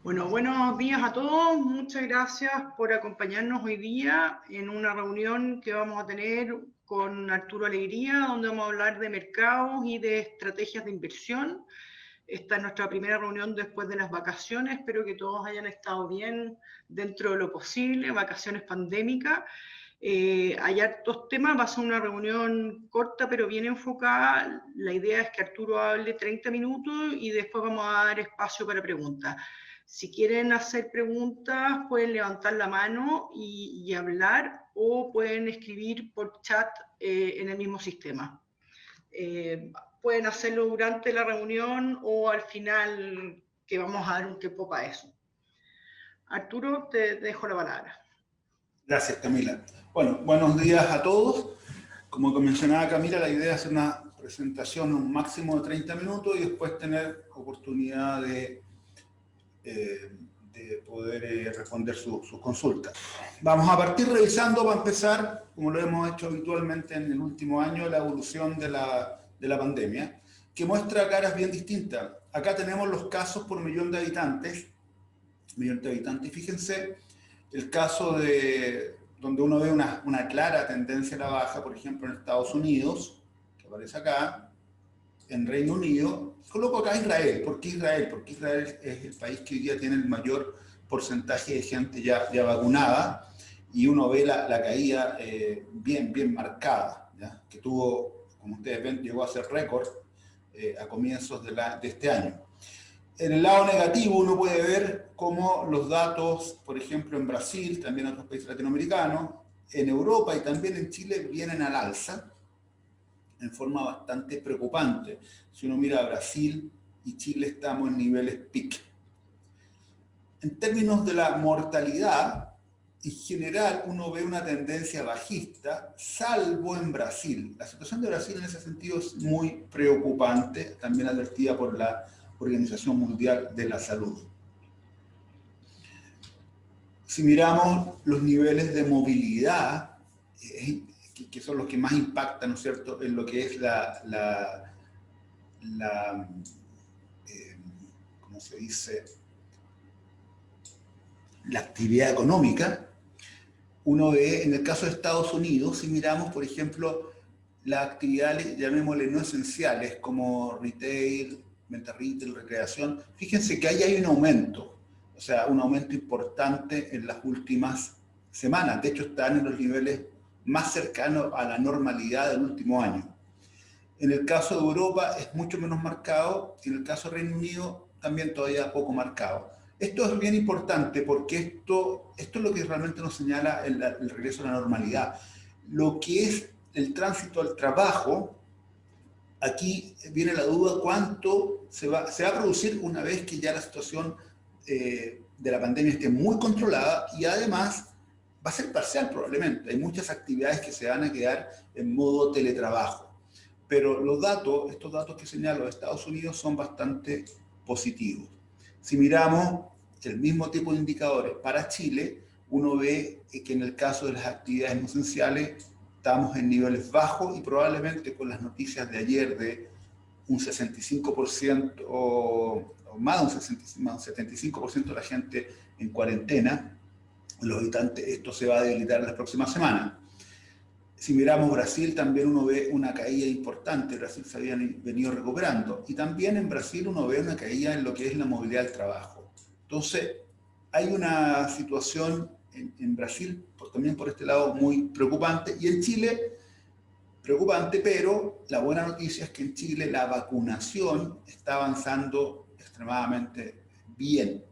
Bueno, buenos días a todos. Muchas gracias por acompañarnos hoy día en una reunión que vamos a tener con Arturo Alegría, donde vamos a hablar de mercados y de estrategias de inversión. Esta es nuestra primera reunión después de las vacaciones. Espero que todos hayan estado bien dentro de lo posible, vacaciones pandémicas. Hay hartos temas, va a ser una reunión corta pero bien enfocada. La idea es que Arturo hable 30 minutos y después vamos a dar espacio para preguntas. Si quieren hacer preguntas, pueden levantar la mano y hablar, o pueden escribir por chat en el mismo sistema. Pueden hacerlo durante la reunión o al final, que vamos a dar un tiempo para eso. Arturo, te dejo la palabra. Gracias, Camila. Bueno, buenos días a todos. Como mencionaba Camila, la idea es hacer una presentación un máximo de 30 minutos y después tener oportunidad de poder responder sus consultas. Vamos a partir revisando, para empezar, como lo hemos hecho habitualmente en el último año, la evolución de la pandemia, que muestra caras bien distintas. Acá tenemos los casos por millón de habitantes. Y fíjense el caso donde uno ve una clara tendencia a la baja, por ejemplo, en Estados Unidos, que aparece acá, en Reino Unido. Coloco acá Israel. ¿Por qué Israel? Porque Israel es el país que hoy día tiene el mayor porcentaje de gente ya vacunada, y uno ve la caída bien marcada, ¿ya? Que tuvo, como ustedes ven, llegó a ser récord a comienzos de este año. En el lado negativo uno puede ver cómo los datos, por ejemplo, en Brasil, también en otros países latinoamericanos, en Europa y también en Chile, vienen al alza en forma bastante preocupante. Si uno mira a Brasil y Chile, estamos en niveles peak. En términos de la mortalidad, en general uno ve una tendencia bajista, salvo en Brasil. La situación de Brasil en ese sentido es muy preocupante, también advertida por la Organización Mundial de la Salud. Si miramos los niveles de movilidad, que son los que más impactan, ¿no es cierto?, en lo que es ¿cómo se dice?, la actividad económica. Uno ve, en el caso de Estados Unidos, si miramos, por ejemplo, las actividades, llamémosle no esenciales, como retail, venta retail, recreación, fíjense que ahí hay un aumento, o sea, un aumento importante en las últimas semanas. De hecho, están en los niveles más cercanos a la normalidad del último año. En el caso de Europa es mucho menos marcado, y en el caso del Reino Unido también todavía poco marcado. Esto es bien importante porque esto es lo que realmente nos señala el regreso a la normalidad. Lo que es el tránsito al trabajo, aquí viene la duda cuánto se va a producir una vez que ya la situación de la pandemia esté muy controlada, y además va a ser parcial probablemente. Hay muchas actividades que se van a quedar en modo teletrabajo. Pero estos datos que señalo de Estados Unidos son bastante positivos. Si miramos el mismo tipo de indicadores para Chile, uno ve que en el caso de las actividades no esenciales estamos en niveles bajos, y probablemente con las noticias de ayer de un 65% o más de un 75% de la gente en cuarentena, los habitantes, esto se va a debilitar en las próximas semanas. Si miramos Brasil, también uno ve una caída importante. Brasil se había venido recuperando, y también en Brasil uno ve una caída en lo que es la movilidad del trabajo. Entonces, hay una situación en Brasil, también por este lado, muy preocupante, y en Chile, preocupante, pero la buena noticia es que en Chile la vacunación está avanzando extremadamente bien.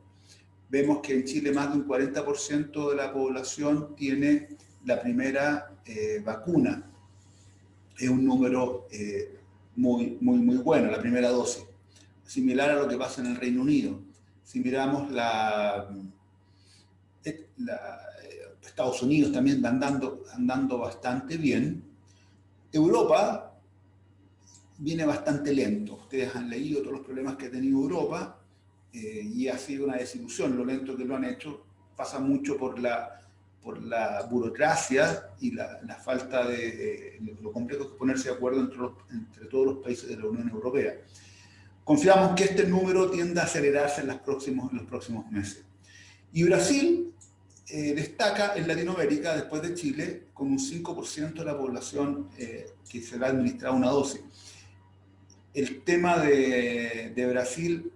Vemos que en Chile más de un 40% de la población tiene la primera vacuna. Es un número muy bueno, la primera dosis. Similar a lo que pasa en el Reino Unido. Si miramos Estados Unidos, también va andando bastante bien. Europa viene bastante lento. Ustedes han leído todos los problemas que ha tenido Europa, y ha sido una desilusión lo lento que lo han hecho. Pasa mucho por la burocracia y la falta de lo complejo que es ponerse de acuerdo entre todos los países de la Unión Europea. Confiamos que este número tienda a acelerarse en los próximos meses. Y Brasil destaca en Latinoamérica, después de Chile, con un 5% de la población que será administrada una dosis. El tema de Brasil,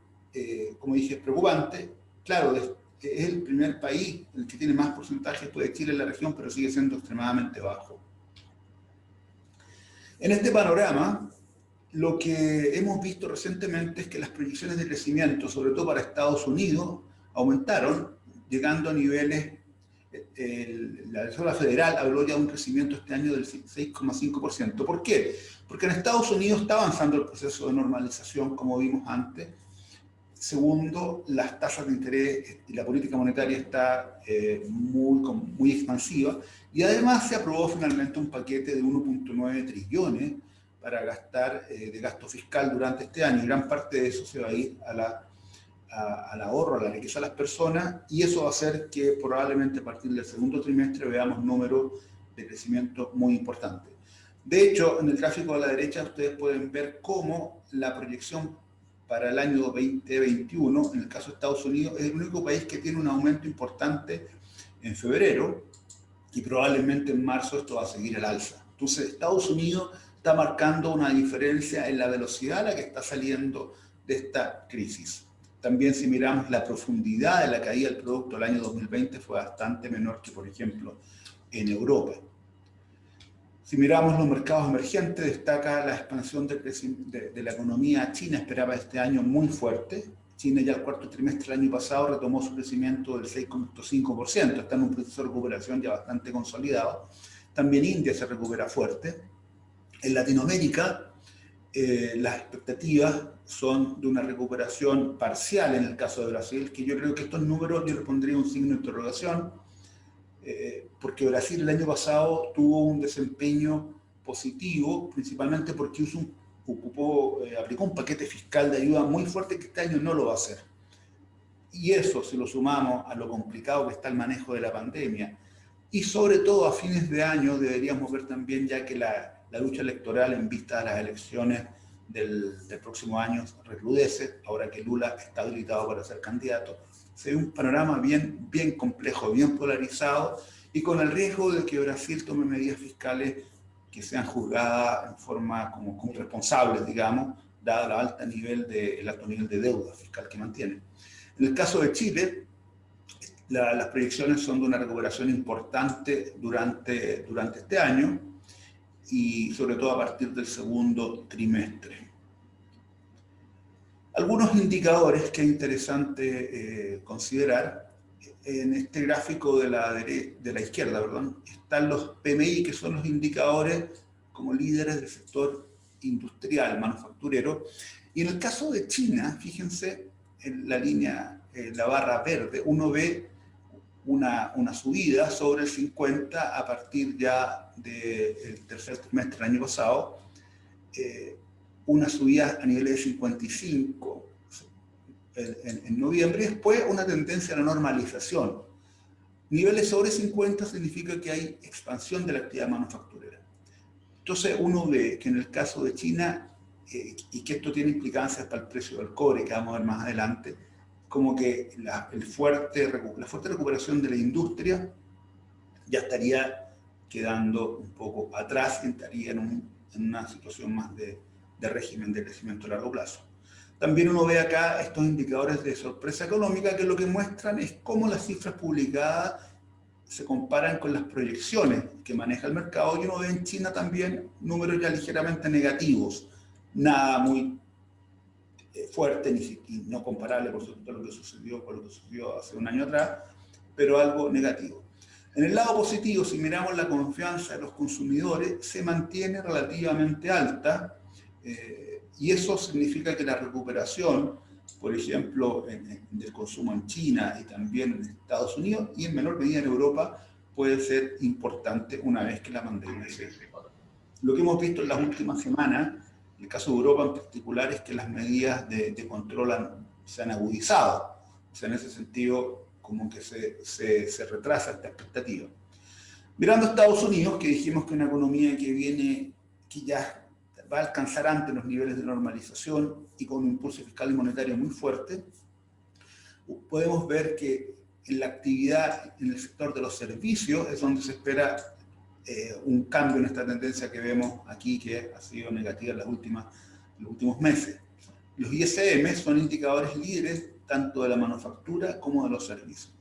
como dije, es preocupante. Claro, es el primer país el que tiene más porcentaje después de Chile en la región, pero sigue siendo extremadamente bajo. En este panorama, lo que hemos visto recientemente es que las proyecciones de crecimiento, sobre todo para Estados Unidos, aumentaron, llegando a niveles, la Reserva Federal habló ya de un crecimiento este año del 6,5%. ¿Por qué? Porque en Estados Unidos está avanzando el proceso de normalización, como vimos antes. Segundo, las tasas de interés y la política monetaria está muy expansiva. Y además se aprobó finalmente un paquete de 1,9 trillones para gastar de gasto fiscal durante este año. Y gran parte de eso se va a ir al ahorro, a la riqueza de las personas, y eso va a hacer que probablemente a partir del segundo trimestre veamos números de crecimiento muy importantes. De hecho, en el gráfico de la derecha ustedes pueden ver cómo la proyección para el año 2021, en el caso de Estados Unidos, es el único país que tiene un aumento importante en febrero, y probablemente en marzo esto va a seguir al alza. Entonces, Estados Unidos está marcando una diferencia en la velocidad a la que está saliendo de esta crisis. También si miramos la profundidad de la caída del producto el año 2020 fue bastante menor que, por ejemplo, en Europa. Si miramos los mercados emergentes, destaca la expansión de la economía china, esperaba este año muy fuerte. China ya el cuarto trimestre del año pasado retomó su crecimiento del 6,5%, está en un proceso de recuperación ya bastante consolidado. También India se recupera fuerte. En Latinoamérica, las expectativas son de una recuperación parcial en el caso de Brasil, que yo creo que estos números yo le pondría un signo de interrogación, porque Brasil el año pasado tuvo un desempeño positivo, principalmente porque aplicó un paquete fiscal de ayuda muy fuerte que este año no lo va a hacer. Y eso, si lo sumamos a lo complicado que está el manejo de la pandemia, y sobre todo a fines de año deberíamos ver también ya que la lucha electoral en vista de las elecciones del próximo año recrudece, ahora que Lula está habilitado para ser candidato. Se ve un panorama bien complejo, bien polarizado, y con el riesgo de que Brasil tome medidas fiscales que sean juzgadas en forma como irresponsables, digamos, dada el alto nivel de deuda fiscal que mantiene. En el caso de Chile, las proyecciones son de una recuperación importante durante este año, y sobre todo a partir del segundo trimestre. Algunos indicadores que es interesante considerar, en este gráfico de la izquierda, están los PMI, que son los indicadores como líderes del sector industrial, manufacturero, y en el caso de China, fíjense en la línea, la barra verde, uno ve una subida sobre el 50 a partir ya del tercer trimestre del año pasado, una subida a niveles de 55 en noviembre, y después una tendencia a la normalización. Niveles sobre 50 significa que hay expansión de la actividad manufacturera. Entonces uno ve que en el caso de China, y que esto tiene implicancias para el precio del cobre, que vamos a ver más adelante, como que la fuerte recuperación de la industria ya estaría quedando un poco atrás y estaría en una situación más de régimen de crecimiento a largo plazo. También uno ve acá estos indicadores de sorpresa económica, que lo que muestran es cómo las cifras publicadas se comparan con las proyecciones que maneja el mercado, y uno ve en China también números ya ligeramente negativos, nada muy fuerte y no comparable, por supuesto, con lo que sucedió hace un año atrás, pero algo negativo. En el lado positivo, si miramos la confianza de los consumidores, se mantiene relativamente alta, y eso significa que la recuperación, por ejemplo, del consumo en China y también en Estados Unidos y en menor medida en Europa, puede ser importante una vez que la pandemia se desborde. Lo que hemos visto en las últimas semanas, en el caso de Europa en particular, es que las medidas de control se han agudizado. O sea, en ese sentido, como que se retrasa esta expectativa. Mirando a Estados Unidos, que dijimos que es una economía que ya va a alcanzar antes los niveles de normalización y con un impulso fiscal y monetario muy fuerte, podemos ver que en la actividad en el sector de los servicios es donde se espera un cambio en esta tendencia que vemos aquí, que ha sido negativa en los últimos meses. Los ISM son indicadores líderes tanto de la manufactura como de los servicios.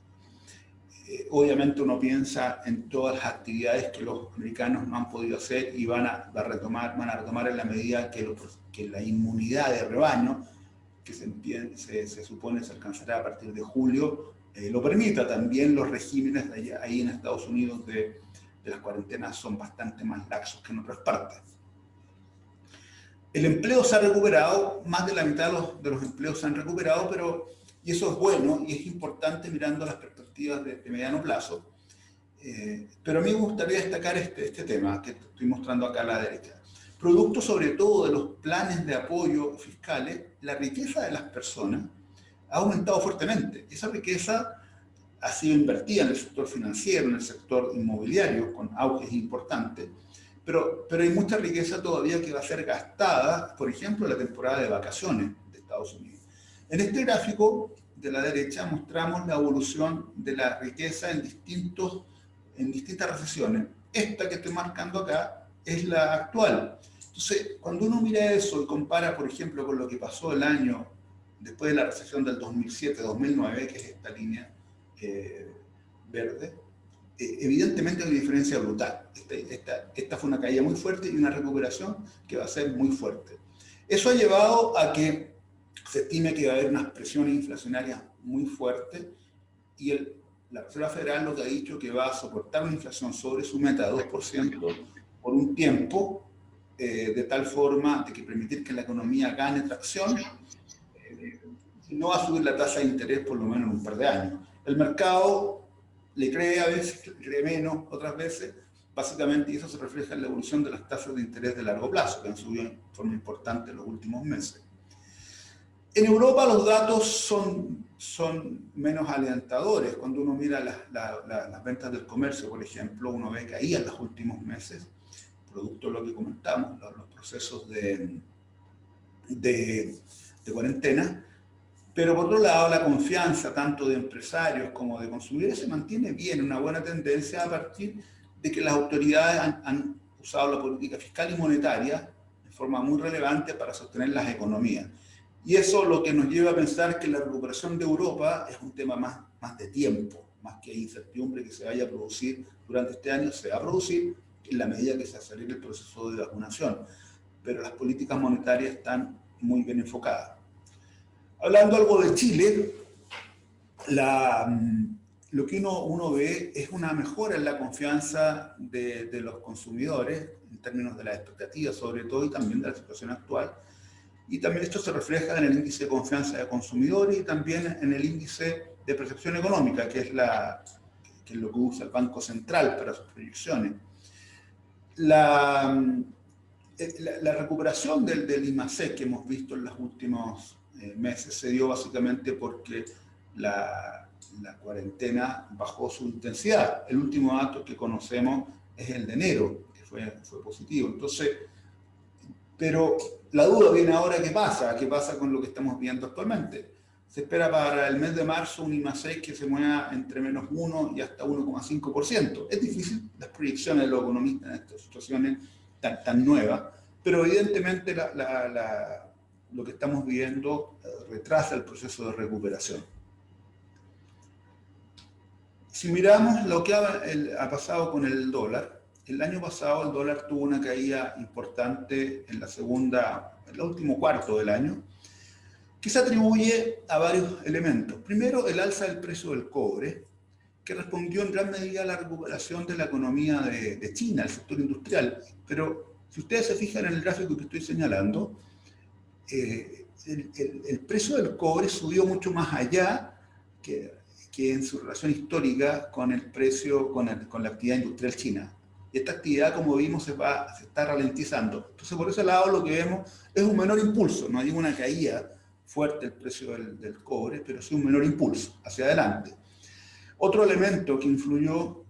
Obviamente uno piensa en todas las actividades que los americanos no han podido hacer y van a retomar en la medida que la inmunidad de rebaño, que se supone se alcanzará a partir de julio, lo permita. También los regímenes ahí en Estados Unidos de las cuarentenas son bastante más laxos que en otras partes. El empleo se ha recuperado, más de la mitad de los empleos se han recuperado, y eso es bueno y es importante mirando las perspectivas de mediano plazo. Pero a mí me gustaría destacar este tema que estoy mostrando acá a la derecha. Producto sobre todo de los planes de apoyo fiscales, la riqueza de las personas ha aumentado fuertemente. Esa riqueza ha sido invertida en el sector financiero, en el sector inmobiliario, con auges importantes, pero hay mucha riqueza todavía que va a ser gastada, por ejemplo, en la temporada de vacaciones de Estados Unidos. En este gráfico de la derecha mostramos la evolución de la riqueza en distintas recesiones. Esta que estoy marcando acá es la actual. Entonces, cuando uno mira eso y compara, por ejemplo, con lo que pasó el año después de la recesión del 2007-2009, que es esta línea verde, evidentemente hay una diferencia brutal. Esta fue una caída muy fuerte y una recuperación que va a ser muy fuerte. Eso ha llevado a que se estime que va a haber unas presiones inflacionarias muy fuertes y la Reserva Federal lo que ha dicho que va a soportar una inflación sobre su meta de 2% por un tiempo, de tal forma de que permitir que la economía gane tracción, no va a subir la tasa de interés por lo menos en un par de años. El mercado le cree a veces, le cree menos otras veces, básicamente, y eso se refleja en la evolución de las tasas de interés de largo plazo, que han subido en forma importante en los últimos meses. En Europa los datos son menos alentadores. Cuando uno mira las ventas del comercio, por ejemplo, uno ve que caían en los últimos meses, producto de lo que comentamos, los procesos de cuarentena. Pero por otro lado, la confianza tanto de empresarios como de consumidores se mantiene bien, una buena tendencia a partir de que las autoridades han usado la política fiscal y monetaria de forma muy relevante para sostener las economías. Y eso lo que nos lleva a pensar que la recuperación de Europa es un tema más de tiempo, más que incertidumbre que se vaya a producir durante este año, se va a producir en la medida que se acelere el proceso de vacunación. Pero las políticas monetarias están muy bien enfocadas. Hablando algo de Chile, lo que uno ve es una mejora en la confianza de los consumidores, en términos de las expectativas sobre todo, y también de la situación actual. Y también esto se refleja en el índice de confianza de consumidores y también en el índice de percepción económica, que es lo que usa el Banco Central para sus proyecciones. La recuperación del IMACEC que hemos visto en los últimos meses se dio básicamente porque la cuarentena bajó su intensidad. El último dato que conocemos es el de enero, que fue positivo. Entonces, pero la duda viene ahora, ¿qué pasa con lo que estamos viendo actualmente? Se espera para el mes de marzo un IMACEC que se mueva entre -1 y hasta 1,5%. Es difícil las proyecciones de los economistas en estas situaciones tan nuevas, pero evidentemente lo que estamos viendo retrasa el proceso de recuperación. Si miramos lo que ha pasado con el dólar, el año pasado el dólar tuvo una caída importante en el último cuarto del año, que se atribuye a varios elementos. Primero, el alza del precio del cobre, que respondió en gran medida a la recuperación de la economía de China, el sector industrial. Pero si ustedes se fijan en el gráfico que estoy señalando, el precio del cobre subió mucho más allá que en su relación histórica con el precio, con la actividad industrial china. Y esta actividad, como vimos, se está ralentizando. Entonces, por ese lado, lo que vemos es un menor impulso. No hay una caída fuerte del precio del cobre, pero sí un menor impulso hacia adelante. Otro elemento que influyó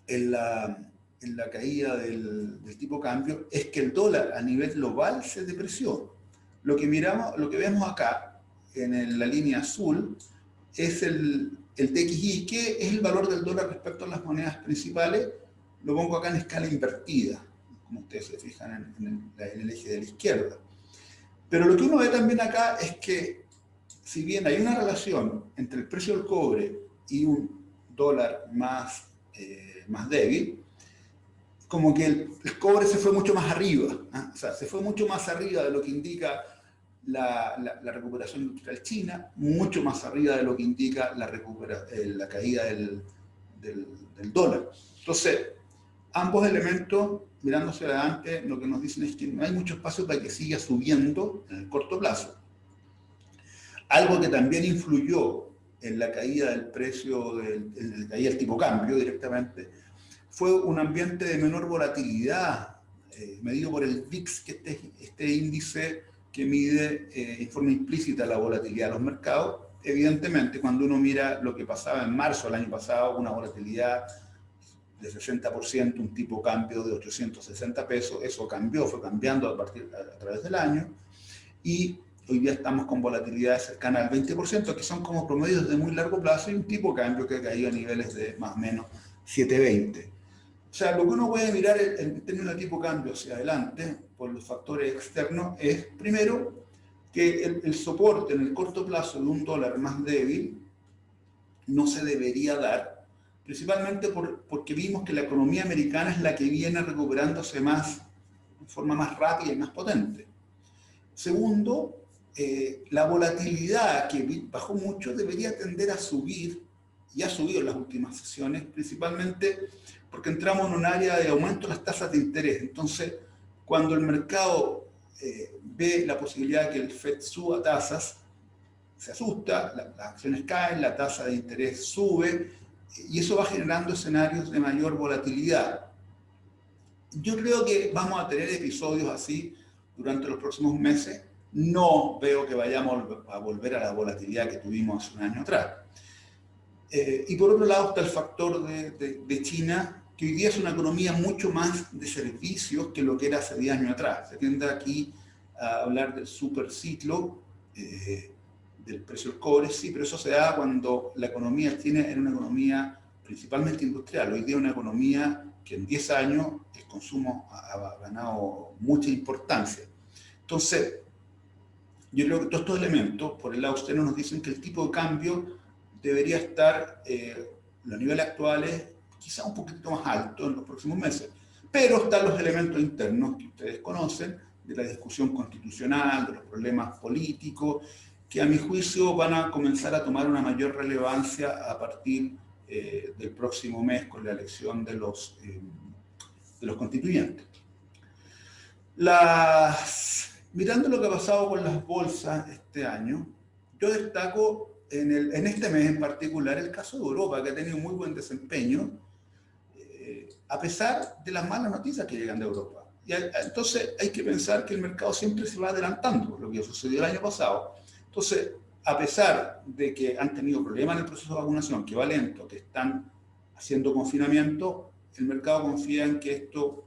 en en la caída del tipo de cambio es que el dólar a nivel global se depreció. Lo que vemos acá en la línea azul es el TXI, que es el valor del dólar respecto a las monedas principales. Lo pongo acá en escala invertida, como ustedes se fijan en el eje de la izquierda. Pero lo que uno ve también acá es que, si bien hay una relación entre el precio del cobre y un dólar más débil, como que el cobre se fue mucho más arriba, ¿eh? O sea, se fue mucho más arriba de lo que indica la recuperación industrial china, mucho más arriba de lo que indica la caída del dólar. Entonces, ambos elementos, mirándose adelante, lo que nos dicen es que no hay mucho espacio para que siga subiendo en el corto plazo. Algo que también influyó en la caída del precio, en la caída del tipo de cambio directamente, fue un ambiente de menor volatilidad, medido por el VIX, que este índice que mide en forma implícita la volatilidad de los mercados. Evidentemente, cuando uno mira lo que pasaba en marzo del año pasado, una volatilidad de 60%, un tipo de cambio de 860 pesos, eso cambió, fue cambiando a través del año, y hoy día estamos con volatilidades cercanas al 20%, que son como promedios de muy largo plazo, y un tipo de cambio que ha caído a niveles de más o menos 720. O sea, lo que uno puede mirar en términos de tipo de cambio hacia adelante, por los factores externos, es primero que el soporte en el corto plazo de un dólar más débil no se debería dar, principalmente porque vimos que la economía americana es la que viene recuperándose más, de forma más rápida y más potente. Segundo, la volatilidad, que bajó mucho, debería tender a subir, y ha subido en las últimas sesiones, principalmente porque entramos en un área de aumento de las tasas de interés. Entonces, cuando el mercado ve la posibilidad de que el FED suba tasas, se asusta, las acciones caen, la tasa de interés sube, y eso va generando escenarios de mayor volatilidad. Yo creo que vamos a tener episodios así durante los próximos meses. No veo que vayamos a volver a la volatilidad que tuvimos hace un año atrás. Y por otro lado está el factor de China, que hoy día es una economía mucho más de servicios que lo que era hace 10 años atrás. Se tiende aquí a hablar del superciclo, del precio del cobre, sí, pero eso se da cuando la economía china era una economía principalmente industrial. Hoy día es una economía que en 10 años el consumo ha ganado mucha importancia. Entonces, yo creo que todos estos elementos, por el lado externo, nos dicen que el tipo de cambio debería estar, los niveles actuales, quizá un poquito más alto en los próximos meses. Pero están los elementos internos que ustedes conocen, de la discusión constitucional, de los problemas políticos, que a mi juicio van a comenzar a tomar una mayor relevancia a partir del próximo mes con la elección de los constituyentes. Mirando lo que ha pasado con las bolsas este año, yo destaco en este mes en particular el caso de Europa, que ha tenido muy buen desempeño, a pesar de las malas noticias que llegan de Europa. Y entonces hay que pensar que el mercado siempre se va adelantando, lo que sucedió el año pasado. Entonces, a pesar de que han tenido problemas en el proceso de vacunación, que va lento, que están haciendo confinamiento, el mercado confía en que esto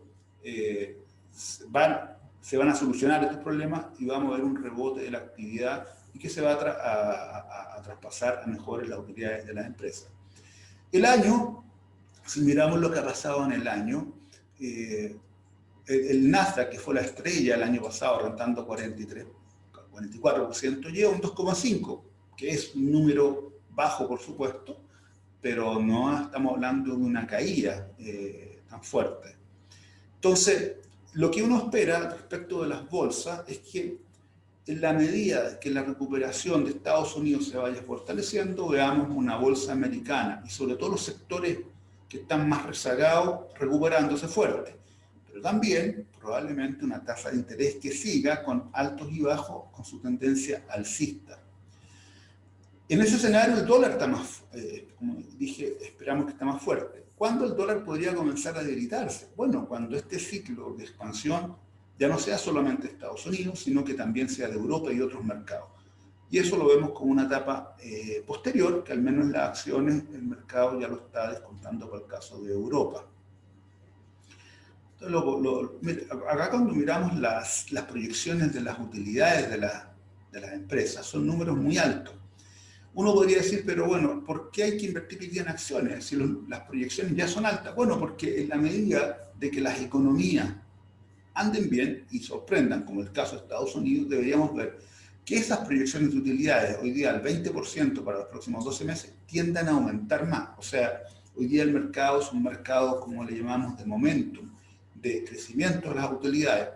se van a solucionar estos problemas y vamos a ver un rebote de la actividad y que se va a traspasar a mejores las utilidades de las empresas. El año, si miramos lo que ha pasado en el año, el Nasdaq, que fue la estrella el año pasado, rentando 44%, lleva un 2,5%, que es un número bajo, por supuesto, pero no estamos hablando de una caída tan fuerte. Entonces, lo que uno espera respecto de las bolsas es que en la medida que la recuperación de Estados Unidos se vaya fortaleciendo, veamos una bolsa americana y sobre todo los sectores que están más rezagados recuperándose fuerte. Pero también probablemente una tasa de interés que siga con altos y bajos con su tendencia alcista. En ese escenario el dólar está más, como dije, esperamos que está más fuerte. ¿Cuándo el dólar podría comenzar a debilitarse? Bueno, cuando este ciclo de expansión ya no sea solamente de Estados Unidos, sino que también sea de Europa y otros mercados. Y eso lo vemos como una etapa posterior, que al menos las acciones, el mercado ya lo está descontando para el caso de Europa. mira, acá cuando miramos las proyecciones de las utilidades de las empresas, son números muy altos. Uno podría decir, pero bueno, ¿por qué hay que invertir hoy día en acciones si las proyecciones ya son altas? Bueno, porque en la medida de que las economías anden bien y sorprendan, como el caso de Estados Unidos, deberíamos ver que esas proyecciones de utilidades, hoy día al 20% para los próximos 12 meses, tiendan a aumentar más. O sea, hoy día el mercado es un mercado, como le llamamos, de momentum, de crecimiento de las utilidades.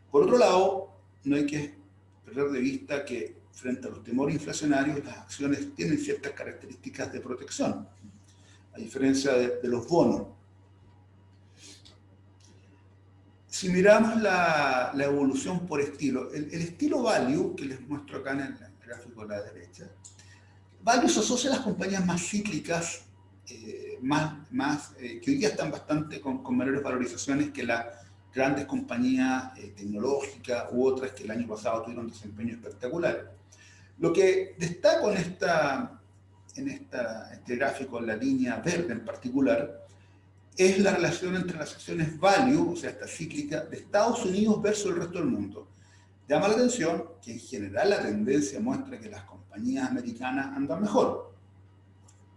Por otro lado, no hay que perder de vista que frente a los temores inflacionarios, las acciones tienen ciertas características de protección, a diferencia de los bonos. Si miramos la evolución por estilo, el estilo value, que les muestro acá en el gráfico a la derecha, value se asocia a las compañías más cíclicas, que hoy día están bastante con menores valorizaciones que las grandes compañías tecnológicas u otras que el año pasado tuvieron desempeño espectacular. Lo que destaco en este gráfico, en la línea verde en particular, es la relación entre las acciones value, o sea, esta cíclica, de Estados Unidos versus el resto del mundo. Llama la atención que en general la tendencia muestra que las compañías americanas andan mejor,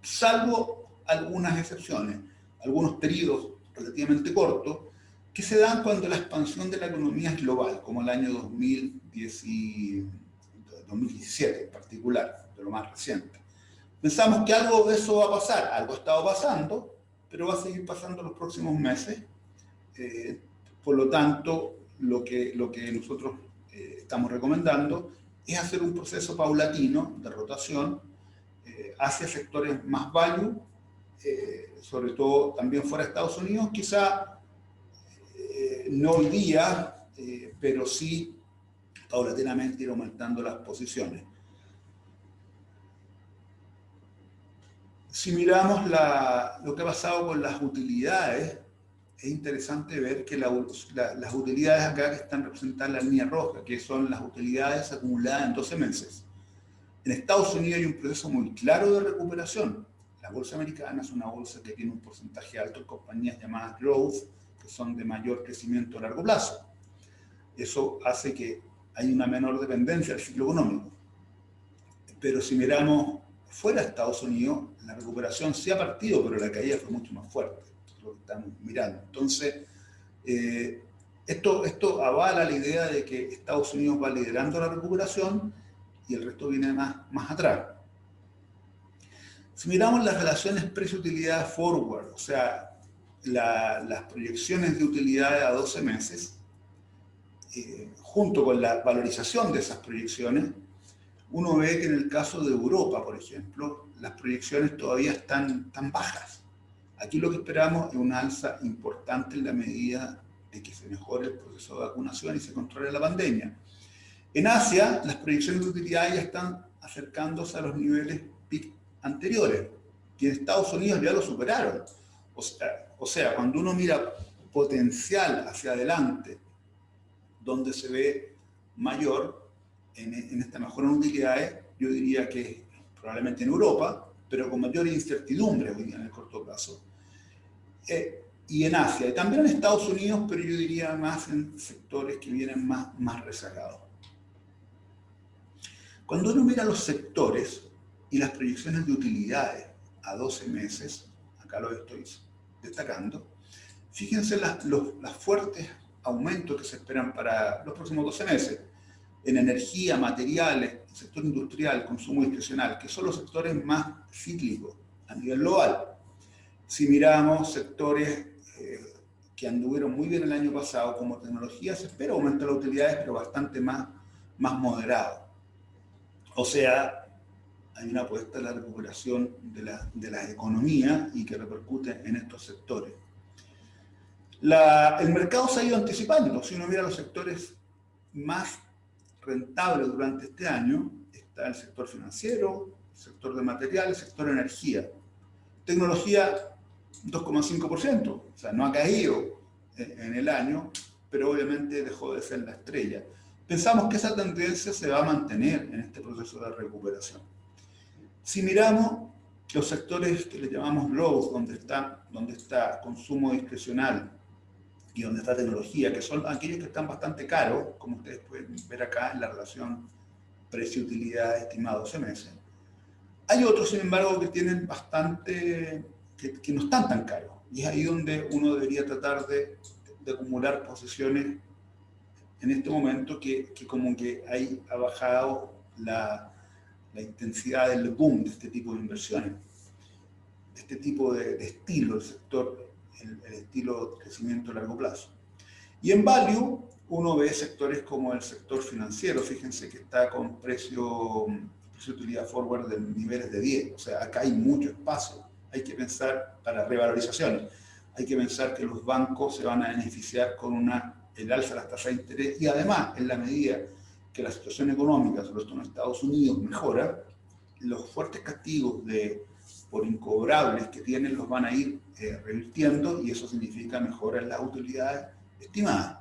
salvo algunas excepciones, algunos periodos relativamente cortos, que se dan cuando la expansión de la economía es global, como el año 2017 en particular, de lo más reciente. Pensamos que algo de eso va a pasar, algo ha estado pasando, pero va a seguir pasando los próximos meses. Por lo tanto, lo que nosotros estamos recomendando es hacer un proceso paulatino de rotación hacia sectores más value, sobre todo también fuera de Estados Unidos, quizá no hoy día, pero sí paulatinamente ir aumentando las posiciones. Si miramos lo que ha pasado con las utilidades, es interesante ver que las utilidades acá que están representadas en la línea roja, que son las utilidades acumuladas en 12 meses. En Estados Unidos hay un proceso muy claro de recuperación. La bolsa americana es una bolsa que tiene un porcentaje alto de compañías llamadas growth, que son de mayor crecimiento a largo plazo. Eso hace que hay una menor dependencia del ciclo económico. Pero si miramos fuera de Estados Unidos, la recuperación sí ha partido, pero la caída fue mucho más fuerte, es lo que estamos mirando. Entonces, esto avala la idea de que Estados Unidos va liderando la recuperación y el resto viene más atrás. Si miramos las relaciones precio-utilidad forward, o sea, las proyecciones de utilidad a 12 meses, junto con la valorización de esas proyecciones, uno ve que en el caso de Europa, por ejemplo, las proyecciones todavía están bajas. Aquí lo que esperamos es una alza importante en la medida de que se mejore el proceso de vacunación y se controle la pandemia. En Asia, las proyecciones de utilidad ya están acercándose a los niveles peak anteriores, que en Estados Unidos ya lo superaron. O sea, cuando uno mira potencial hacia adelante, donde se ve mayor en esta mejora en utilidades, yo diría que probablemente en Europa, pero con mayor incertidumbre hoy día en el corto plazo. Y en Asia, y también en Estados Unidos, pero yo diría más en sectores que vienen más rezagados. Cuando uno mira los sectores y las proyecciones de utilidades a 12 meses, acá lo estoy destacando, fíjense los fuertes aumentos que se esperan para los próximos 12 meses en energía, materiales, sector industrial, consumo discrecional, que son los sectores más cíclicos a nivel global. Si miramos sectores que anduvieron muy bien el año pasado, como tecnología, se espera aumentar las utilidades, pero bastante más moderado. O sea, hay una apuesta a la recuperación de la economía y que repercute en estos sectores. El mercado se ha ido anticipando. Si uno mira los sectores más rentables durante este año, está el sector financiero, el sector de materiales, el sector de energía. Tecnología, 2,5%, o sea, no ha caído en el año, pero obviamente dejó de ser la estrella. Pensamos que esa tendencia se va a mantener en este proceso de recuperación. Si miramos los sectores que le llamamos growth, donde está consumo discrecional, y donde está tecnología, que son aquellos que están bastante caros, como ustedes pueden ver acá en la relación precio-utilidad estimada 12 meses. Hay otros, sin embargo, que tienen bastante, que no están tan caros. Y es ahí donde uno debería tratar de acumular posiciones en este momento que como que ahí ha bajado la intensidad del boom de este tipo de inversiones, de este tipo de estilo, el sector, el estilo de crecimiento a largo plazo. Y en value, uno ve sectores como el sector financiero, fíjense que está con precio-utilidad forward de niveles de 10, o sea, acá hay mucho espacio. Hay que pensar para revalorizaciones, hay que pensar que los bancos se van a beneficiar con el alza de las tasas de interés y además, en la medida que la situación económica, sobre todo en Estados Unidos, mejora, los fuertes castigos por incobrables que tienen los van a ir revirtiendo y eso significa mejora en las utilidades estimadas.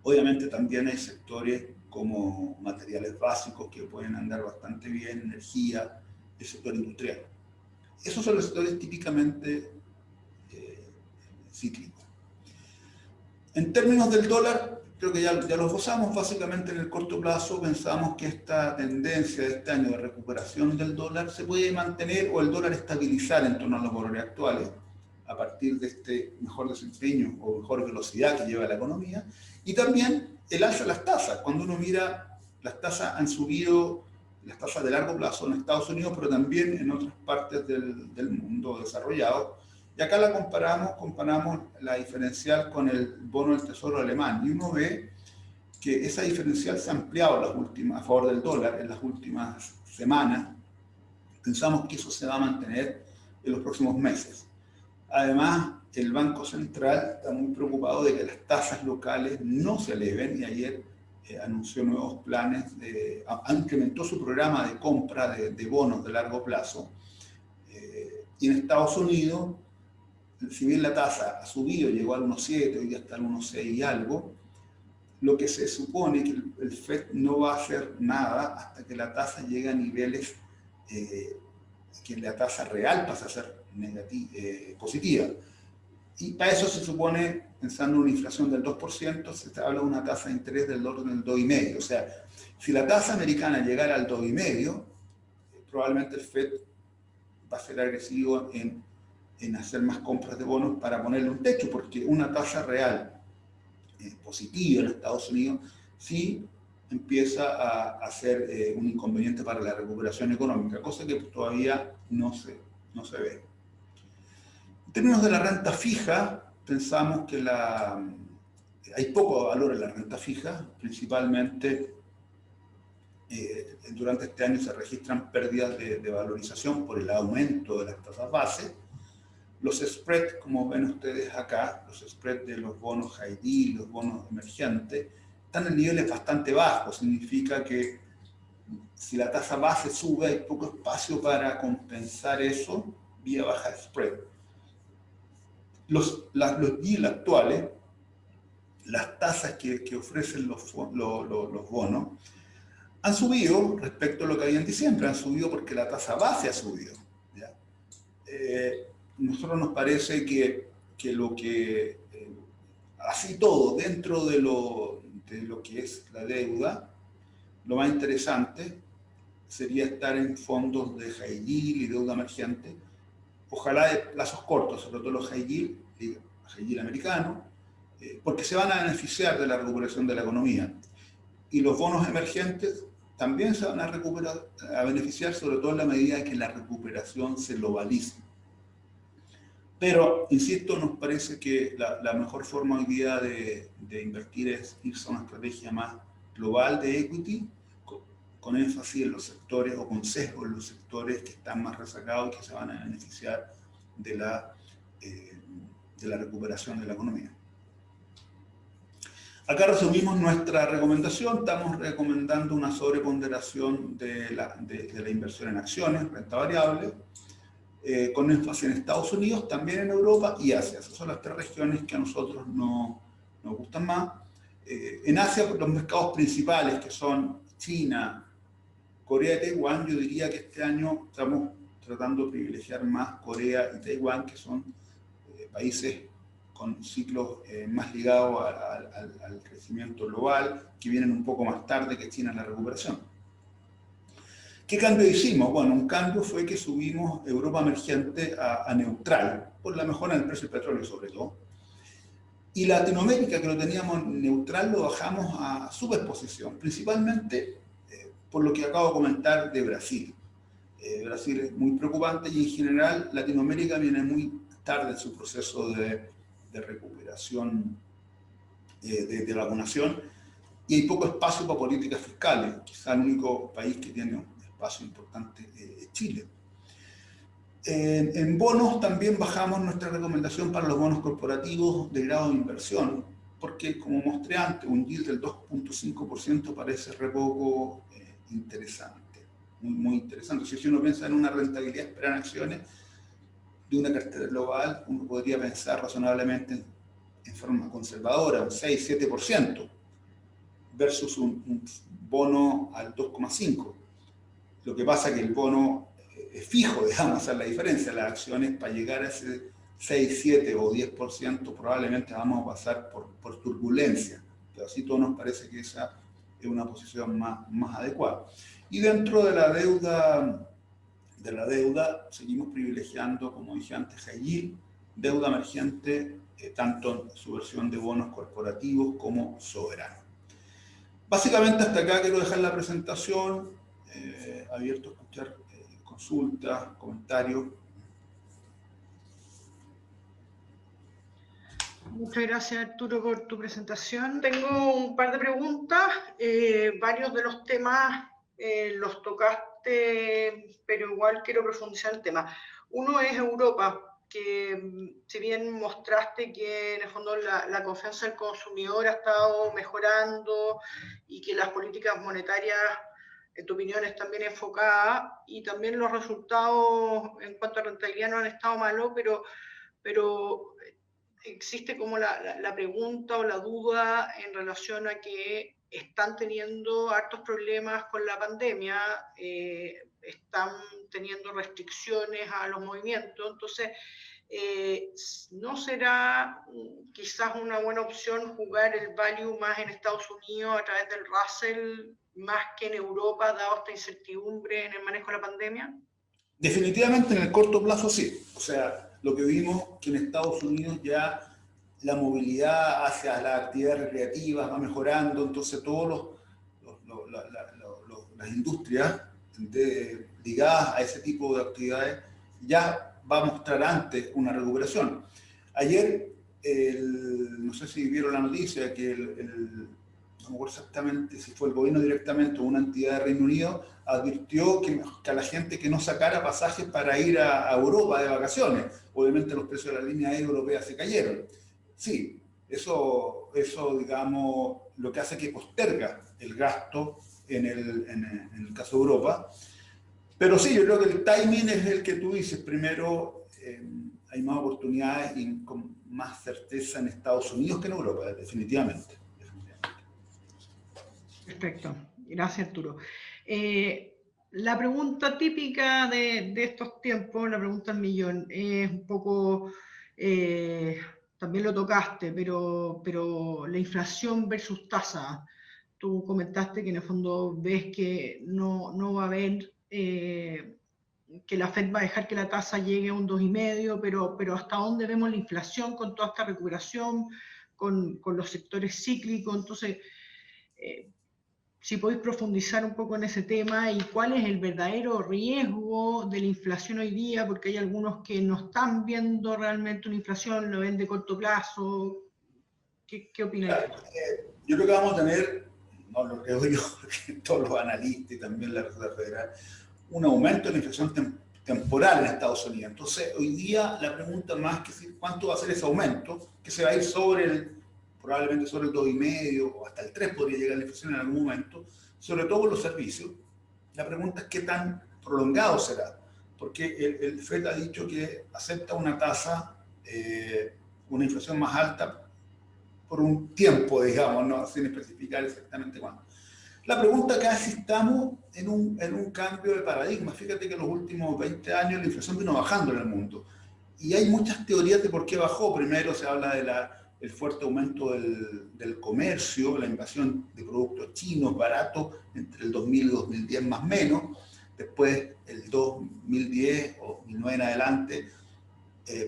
Obviamente también hay sectores como materiales básicos que pueden andar bastante bien, energía, el sector industrial. Esos son los sectores típicamente cíclicos. En términos del dólar, creo que ya los gozamos. Básicamente en el corto plazo pensamos que esta tendencia de este año de recuperación del dólar se puede mantener o el dólar estabilizar en torno a los valores actuales a partir de este mejor desempeño o mejor velocidad que lleva la economía. Y también el alza de las tasas. Cuando uno mira, las tasas han subido, las tasas de largo plazo en Estados Unidos, pero también en otras partes del mundo desarrollado. Y acá la comparamos la diferencial con el bono del Tesoro alemán. Y uno ve que esa diferencial se ha ampliado a favor del dólar en las últimas semanas. Pensamos que eso se va a mantener en los próximos meses. Además, el Banco Central está muy preocupado de que las tasas locales no se eleven y ayer anunció nuevos planes, incrementó su programa de compra de bonos de largo plazo. Y en Estados Unidos, si bien la tasa ha subido, llegó al 1,7, hoy ya está al 1,6 y algo, lo que se supone que el FED no va a hacer nada hasta que la tasa llegue a niveles que la tasa real pasa a ser positiva. Y para eso se supone, pensando en una inflación del 2%, se habla de una tasa de interés del orden del 2,5. O sea, si la tasa americana llegara al 2,5, probablemente el FED va a ser agresivo en hacer más compras de bonos para ponerle un techo, porque una tasa real positiva en Estados Unidos sí empieza a ser un inconveniente para la recuperación económica, cosa que todavía no se ve. En términos de la renta fija, pensamos que hay poco valor en la renta fija, principalmente durante este año se registran pérdidas de valorización por el aumento de las tasas base. Los spreads, como ven ustedes acá, los spreads de los bonos high yield, los bonos emergentes, están en niveles bastante bajos. Significa que si la tasa base sube, hay poco espacio para compensar eso vía baja de spread. Los yield actuales, las tasas que ofrecen los bonos, han subido respecto a lo que había en diciembre. Han subido porque la tasa base ha subido. ¿Ya? Nosotros nos parece que así todo, dentro de lo que es la deuda, lo más interesante sería estar en fondos de high yield y deuda emergente, ojalá de plazos cortos, sobre todo los high yield americanos, porque se van a beneficiar de la recuperación de la economía. Y los bonos emergentes también se van a beneficiar, sobre todo en la medida que la recuperación se globalice. Pero, insisto, nos parece que la mejor forma hoy día de invertir es irse a una estrategia más global de equity, con énfasis en los sectores o con sesgo en los sectores que están más rezagados y que se van a beneficiar de la recuperación de la economía. Acá resumimos nuestra recomendación. Estamos recomendando una sobreponderación de la inversión en acciones, renta variable, con énfasis en Estados Unidos, también en Europa y Asia. Esas son las tres regiones que a nosotros nos gustan más. En Asia, los mercados principales, que son China, Corea y Taiwán, yo diría que este año estamos tratando de privilegiar más Corea y Taiwán, que son países con ciclos más ligados al crecimiento global, que vienen un poco más tarde que China en la recuperación. ¿Qué cambio hicimos? Bueno, un cambio fue que subimos Europa emergente a neutral, por la mejora en el precio del petróleo sobre todo. Y Latinoamérica, que lo teníamos neutral, lo bajamos a superposición, principalmente por lo que acabo de comentar de Brasil. Brasil es muy preocupante y en general Latinoamérica viene muy tarde en su proceso de recuperación, de vacunación, y hay poco espacio para políticas fiscales. Quizá el único país que tiene un espacio importante es Chile. En bonos también bajamos nuestra recomendación para los bonos corporativos de grado de inversión, porque como mostré antes, un yield del 2.5% parece re poco interesante, muy interesante. Si uno piensa en una rentabilidad esperada en acciones de una cartera global, uno podría pensar razonablemente en forma conservadora, un 6-7%, versus un bono al 2,5%. Lo que pasa es que el bono es fijo, digamos, esa es la diferencia. Las acciones, para llegar a ese 6, 7 o 10%, probablemente vamos a pasar por turbulencia. Pero así todo nos parece que esa es una posición más adecuada. Y dentro de la deuda seguimos privilegiando, como dije antes, high yield, deuda emergente, tanto en su versión de bonos corporativos como soberanos. Básicamente hasta acá quiero dejar la presentación, abierto a escuchar consultas, comentarios. Muchas gracias, Arturo, por tu presentación. Tengo un par de preguntas. Varios de los temas los tocaste, pero igual quiero profundizar el tema. Uno es Europa, que si bien mostraste que en el fondo la confianza del consumidor ha estado mejorando y que las políticas monetarias, en tu opinión, están bien enfocadas, y también los resultados en cuanto a rentabilidad no han estado malos, pero existe como la pregunta o la duda en relación a que están teniendo hartos problemas con la pandemia, están teniendo restricciones a los movimientos. Entonces, ¿no será quizás una buena opción jugar el value más en Estados Unidos a través del Russell más que en Europa, dado esta incertidumbre en el manejo de la pandemia? Definitivamente en el corto plazo sí. O sea, lo que vimos que en Estados Unidos ya la movilidad hacia las actividades recreativas va mejorando, entonces todas las industrias ligadas a ese tipo de actividades ya va a mostrar antes una recuperación. Ayer, no sé si vieron la noticia, que no me acuerdo exactamente si fue el gobierno directamente o una entidad de Reino Unido, advirtió que a la gente que no sacara pasajes para ir a Europa de vacaciones. Obviamente los precios de la línea aérea europea se cayeron. Sí, eso digamos, lo que hace que posterga el gasto en el caso de Europa. Pero sí, yo creo que el timing es el que tú dices. Primero, hay más oportunidades y con más certeza en Estados Unidos que en Europa, definitivamente. Perfecto, gracias, Arturo. La pregunta típica de estos tiempos, la pregunta al millón, es un poco, también lo tocaste, pero la inflación versus tasa. Tú comentaste que en el fondo ves que no va a haber, que la Fed va a dejar que la tasa llegue a un 2,5, pero ¿hasta dónde vemos la inflación con toda esta recuperación, con los sectores cíclicos? Entonces, si podéis profundizar un poco en ese tema y cuál es el verdadero riesgo de la inflación hoy día, porque hay algunos que no están viendo realmente una inflación, lo ven de corto plazo. ¿Qué opináis? Yo creo que vamos a tener, no lo creo yo, porque todos los analistas y también la Reserva Federal, un aumento de la inflación temporal en Estados Unidos. Entonces, hoy día la pregunta más que es cuánto va a ser ese aumento, que se va a ir probablemente sobre el 2,5 o hasta el 3 podría llegar la inflación en algún momento, sobre todo por los servicios. La pregunta es qué tan prolongado será, porque el FED ha dicho que acepta una tasa, una inflación más alta por un tiempo, digamos, no sin especificar exactamente cuándo. La pregunta acá es si estamos en un cambio de paradigma. Fíjate que en los últimos 20 años la inflación vino bajando en el mundo. Y hay muchas teorías de por qué bajó. Primero se habla del fuerte aumento del comercio, la invasión de productos chinos baratos entre el 2000 y 2010 más o menos. Después, el 2010 o 2009 en adelante,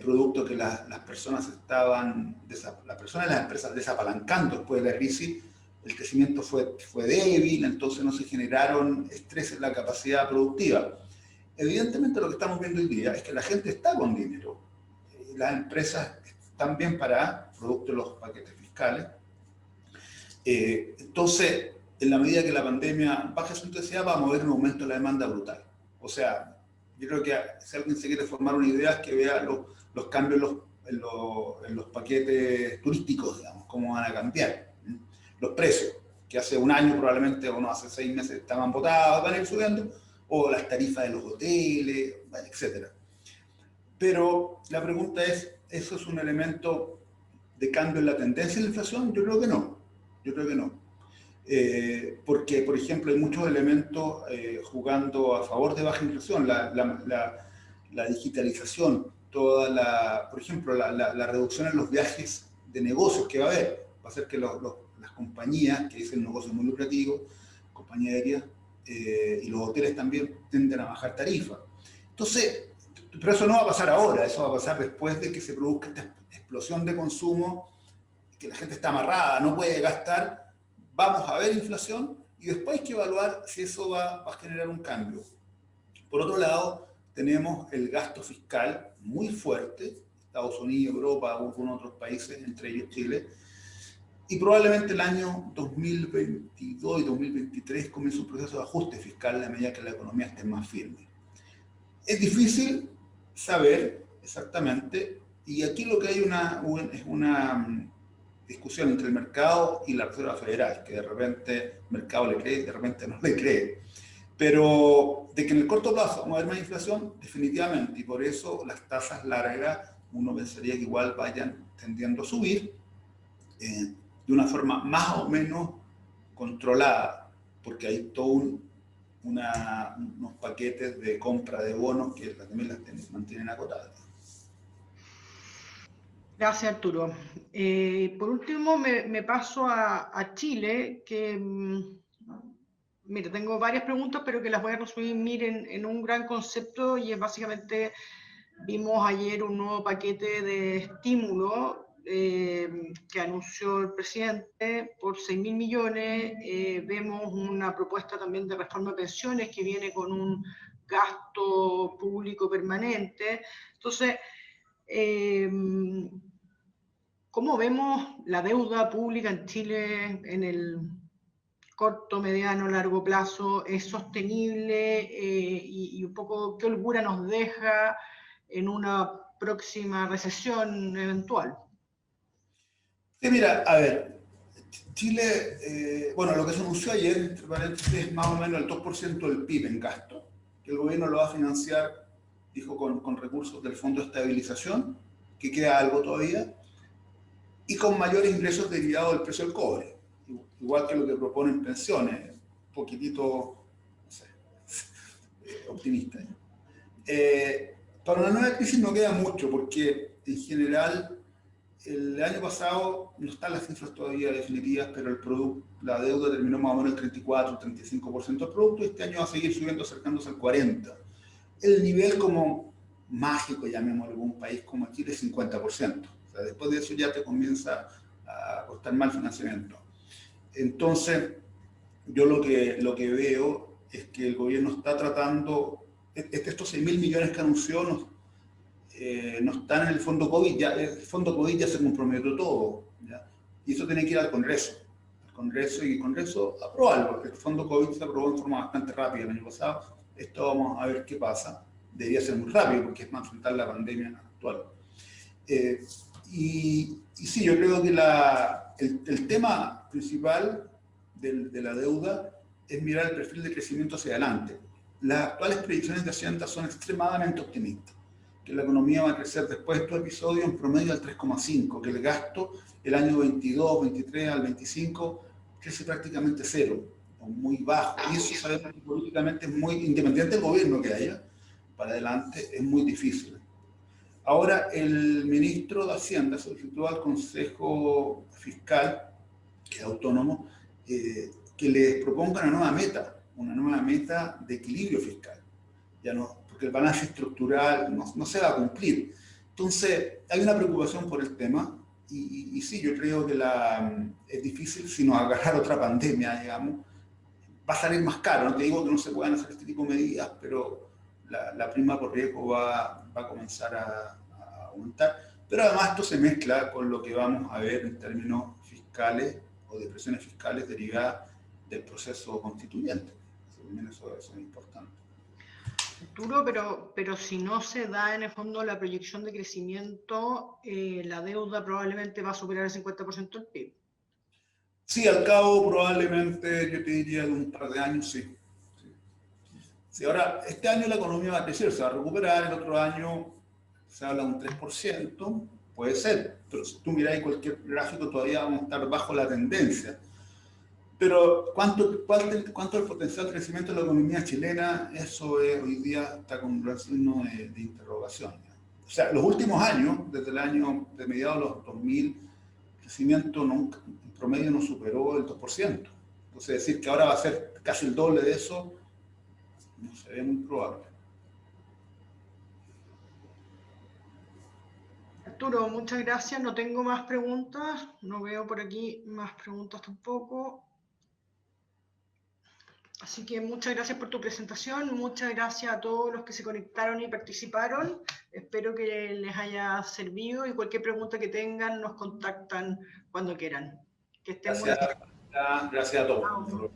producto que las personas y las empresas desapalancando después de la crisis, el crecimiento fue débil, entonces no se generaron estrés en la capacidad productiva. Evidentemente lo que estamos viendo hoy día es que la gente está con dinero. Las empresas están bien paradas, producto de los paquetes fiscales. Entonces, en la medida que la pandemia baje su intensidad, va a mover un aumento de la demanda brutal. O sea, yo creo que si alguien se quiere formar una idea es que vea los cambios en los paquetes turísticos, digamos, cómo van a cambiar. Los precios, que hace un año probablemente, o no, hace 6 meses estaban botados, van a ir subiendo, o las tarifas de los hoteles, etc. Pero la pregunta es, ¿eso es un elemento de cambio en la tendencia de la inflación? Yo creo que no. Yo creo que no. Porque, por ejemplo, hay muchos elementos jugando a favor de baja inflación. La digitalización, por ejemplo, la reducción en los viajes de negocios que va a haber. Va a hacer que las compañías que dicen negocios muy lucrativos, compañías aéreas y los hoteles también tienden a bajar tarifas. Entonces, pero eso no va a pasar ahora, eso va a pasar después de que se produzca esta explosión de consumo, que la gente está amarrada, no puede gastar, vamos a ver inflación y después hay que evaluar si eso va a generar un cambio. Por otro lado, tenemos el gasto fiscal muy fuerte, Estados Unidos, Europa, algunos otros países, entre ellos Chile, y probablemente el año 2022 y 2023 comienza un proceso de ajuste fiscal a medida que la economía esté más firme. Es difícil saber exactamente, y aquí lo que hay es una discusión entre el mercado y la Reserva Federal, que de repente el mercado le cree y de repente no le cree. Pero de que en el corto plazo vamos a ver más inflación, definitivamente, y por eso las tasas largas uno pensaría que igual vayan tendiendo a subir de una forma más o menos controlada, porque hay todo unos paquetes de compra de bonos que también las mantienen acotadas. Gracias, Arturo. Por último, me paso a Chile, que, mira, tengo varias preguntas, pero que las voy a resumir en un gran concepto, y es básicamente, vimos ayer un nuevo paquete de estímulo que anunció el presidente por 6.000 millones. Vemos una propuesta también de reforma de pensiones que viene con un gasto público permanente. Entonces, ¿cómo vemos la deuda pública en Chile en el corto, mediano, largo plazo? ¿Es sostenible? Y un poco, ¿qué holgura nos deja en una próxima recesión eventual? Sí, mira, a ver, Chile, bueno, lo que se anunció ayer, entre paréntesis, es más o menos el 2% del PIB en gasto, que el gobierno lo va a financiar, dijo, con recursos del Fondo de Estabilización, que queda algo todavía, y con mayores ingresos derivados del precio del cobre, igual que lo que proponen pensiones, un poquitito, no sé, optimista. Para una nueva crisis no queda mucho, porque en general el año pasado no están las cifras todavía definitivas, pero la deuda terminó más o menos el 34-35% del producto, y este año va a seguir subiendo, acercándose al 40%. El nivel como mágico, llamémoslo, en un país como Chile, es 50%. O sea, después de eso ya te comienza a costar más el financiamiento. Entonces, yo lo que veo es que el gobierno está tratando, estos 6.000 millones que anunció no están en el fondo COVID, el fondo COVID ya se comprometió todo, ¿ya? Y eso tiene que ir al Congreso, y el Congreso aprobarlo, porque el fondo COVID se aprobó en forma bastante rápida el año pasado. Esto vamos a ver qué pasa, debería ser muy rápido porque es más enfrentar la pandemia actual. Y sí, yo creo que el tema principal de la deuda es mirar el perfil de crecimiento hacia adelante. Las actuales predicciones de Hacienda son extremadamente optimistas, que la economía va a crecer después de estos episodios en promedio al 3,5, que el gasto el año 22, 23 al 25 crece prácticamente cero, o muy bajo, y eso sabemos que políticamente es muy, independiente del gobierno que haya, para adelante es muy difícil. Ahora, el ministro de Hacienda solicitó al Consejo Fiscal, que es autónomo, que les proponga una nueva meta de equilibrio fiscal. Ya no, porque el balance estructural no se va a cumplir. Entonces, hay una preocupación por el tema, y sí, yo creo que es difícil si nos agarrar otra pandemia, digamos, va a salir más caro. No te digo que no se puedan hacer este tipo de medidas, pero la prima por riesgo va a comenzar a aumentar. Pero además esto se mezcla con lo que vamos a ver en términos fiscales o de presiones fiscales derivadas del proceso constituyente. Eso es importante. Arturo, pero si no se da en el fondo la proyección de crecimiento, la deuda probablemente va a superar el 50% del PIB. Sí, al cabo probablemente yo te diría de un par de años, sí. Sí, ahora, este año la economía va a crecer, se va a recuperar, el otro año se habla de un 3%, puede ser, pero si tú miráis cualquier gráfico todavía vamos a estar bajo la tendencia. Pero ¿cuánto es el potencial de crecimiento de la economía chilena? Eso hoy día está con un gran signo de interrogación. O sea, los últimos años, desde el año de mediados de los 2000, el crecimiento nunca, en promedio no superó el 2%. Entonces decir que ahora va a ser casi el doble de eso, no se ve muy probable. Arturo, muchas gracias. No tengo más preguntas. No veo por aquí más preguntas tampoco. Así que muchas gracias por tu presentación. Muchas gracias a todos los que se conectaron y participaron. Espero que les haya servido y cualquier pregunta que tengan nos contactan cuando quieran. Que estén muy bien. Gracias a todos.